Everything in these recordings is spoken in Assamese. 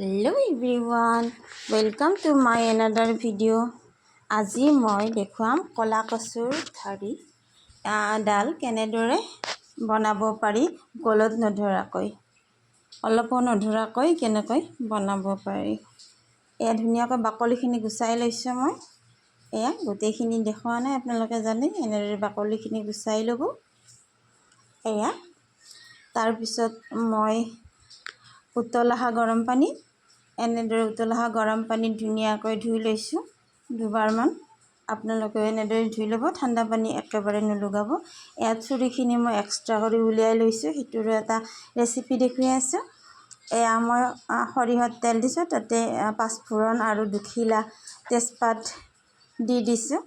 Hello everyone, welcome to my another video. আজি মই দেখুৱাম কলা কচুৰ ঠাৰি ডাল কেনেদৰে বনাব পাৰি গলত নধৰাকৈ অলপো নধৰাকৈ কেনেকৈ বনাব পাৰি। এয়া ধুনীয়াকৈ বাকলিখিনি গুচাই লৈছোঁ মই। এয়া গোটেইখিনি দেখুৱা নাই, আপোনালোকে জানে এনেদৰে বাকলিখিনি গুচাই ল'ব। এয়া তাৰপিছত মই উতলা গৰম পানী এনেদৰে উতলা গৰম পানীত ধুনীয়াকৈ ধুই লৈছোঁ দুবাৰমান। আপোনালোকে এনেদৰে ধুই ল'ব, ঠাণ্ডা পানী একেবাৰে নলগাব। ইয়াত চুৰিখিনি মই এক্সট্ৰা কৰি উলিয়াই লৈছোঁ, সেইটোৰো এটা ৰেচিপি দেখুৱাই আছোঁ। এয়া মই সৰিয়হত তেল দিছোঁ, তাতে পাঁচফোৰণ আৰু দুখিলা তেজপাত দি দিছোঁ।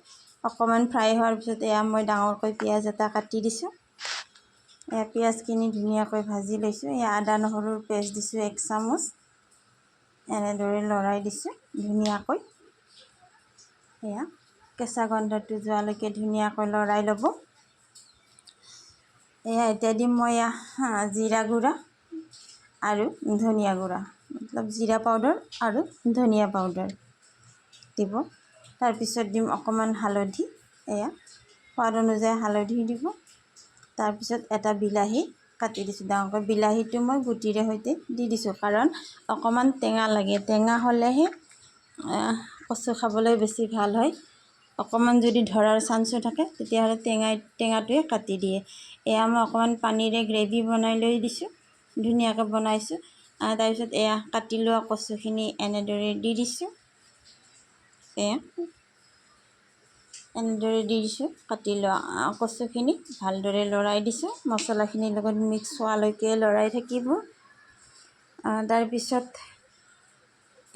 অকণমান ফ্ৰাই হোৱাৰ পিছত এয়া মই ডাঙৰকৈ পিঁয়াজ এটা কাটি দিছোঁ। এয়া পিঁয়াজখিনি ধুনীয়াকৈ ভাজি লৈছোঁ। এয়া আদা নহৰুৰ পেষ্ট দিছোঁ 1 চামুচ। এনেদৰে লৰাই দিছোঁ ধুনীয়াকৈ। এয়া কেঁচা গন্ধটো যোৱালৈকে ধুনীয়াকৈ লৰাই ল'ব। এয়া এতিয়া দিম মই জিৰা গুড়া আৰু ধনিয়া গুড়া, মতলব জিৰা পাউডাৰ আৰু ধনিয়া পাউডাৰ দিব। তাৰপিছত দিম অকণমান হালধি, এয়া সোৱাদ অনুযায়ী হালধি দিব। তাৰপিছত এটা বিলাহী কাটি দিছোঁ ডাঙৰকৈ। বিলাহীটো মই গুটিৰে সৈতে দি দিছোঁ, কাৰণ অকণমান টেঙা লাগে। টেঙা হ'লেহে কচু খাবলৈ বেছি ভাল হয়। অকণমান যদি ধৰাৰ চান্সো থাকে তেতিয়াহ'লে টেঙাটোৱে কাটি দিয়ে। এয়া মই অকণমান পানীৰে গ্ৰেভি বনাই লৈ দিছোঁ, ধুনীয়াকৈ বনাইছোঁ। তাৰপিছত এয়া কাটি লোৱা কচুখিনি এনেদৰে দি দিছোঁ। এয়া এনেদৰে দি দিছোঁ কাটি লোৱা কচুখিনি, ভালদৰে লৰাই দিছোঁ। মছলাখিনিৰ লগত মিক্স হোৱালৈকে লৰাই থাকিব। তাৰপিছত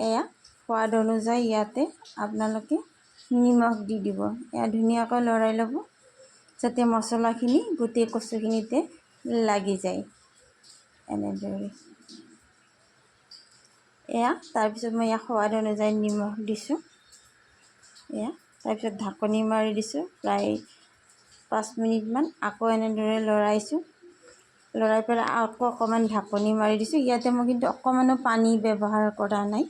এয়া সোৱাদ অনুযায়ী ইয়াতে আপোনালোকে নিমখ দি দিব। এয়া ধুনীয়াকৈ লৰাই ল'ব যাতে মছলাখিনি গোটেই কচুখিনিতে লাগি যায়। এনেদৰে এয়া তাৰপিছত মই ইয়াক সোৱাদ অনুযায়ী নিমখ দিছোঁ। এয়া তাৰপিছত ঢাকনি মাৰি দিছোঁ প্ৰায় 5 মিনিটমান। আকৌ এনেদৰে লৰাইছোঁ, লৰাই পেলাই আকৌ অকণমান ঢাকনি মাৰি দিছোঁ। ইয়াতে মই কিন্তু অকণমানো পানী ব্যৱহাৰ কৰা নাই।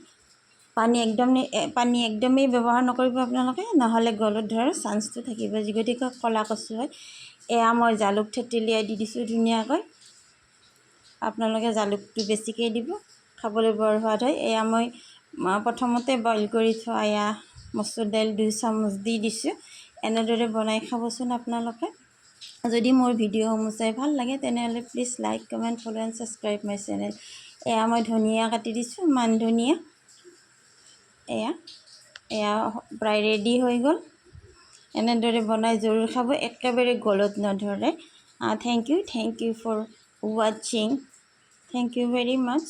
পানী একদমেই ব্যৱহাৰ নকৰিব আপোনালোকে, নহ'লে গলত ধৰাৰ চান্সটো থাকিব, গতিকে ক'লা কচু হয়। এয়া মই জালুক থেতেলিয়াই দি দিছোঁ ধুনীয়াকৈ। আপোনালোকে জালুকটো বেছিকৈ দিব, খাবলৈ বৰ সোৱাদ হয়। এয়া মই প্ৰথমতে বইল কৰি থোৱা এয়া মচুৰ দাইল 2 চামুচ দি দিছোঁ। এনেদৰে বনাই খাবচোন আপোনালোকে। যদি মোৰ ভিডিঅ'সমূহ চাই ভাল লাগে তেনেহ'লে please like, comment, follow' and subscribe my channel. এয়া মই ধনিয়া কাটি দিছোঁ, মান ধনিয়া। এয়া প্ৰায় ৰেডি হৈ গ'ল। এনেদৰে বনাই জৰুৰ খাব, একেবাৰে গলত নধৰে। থেংক ইউ ফৰ ৱাচিং। Thank you very much.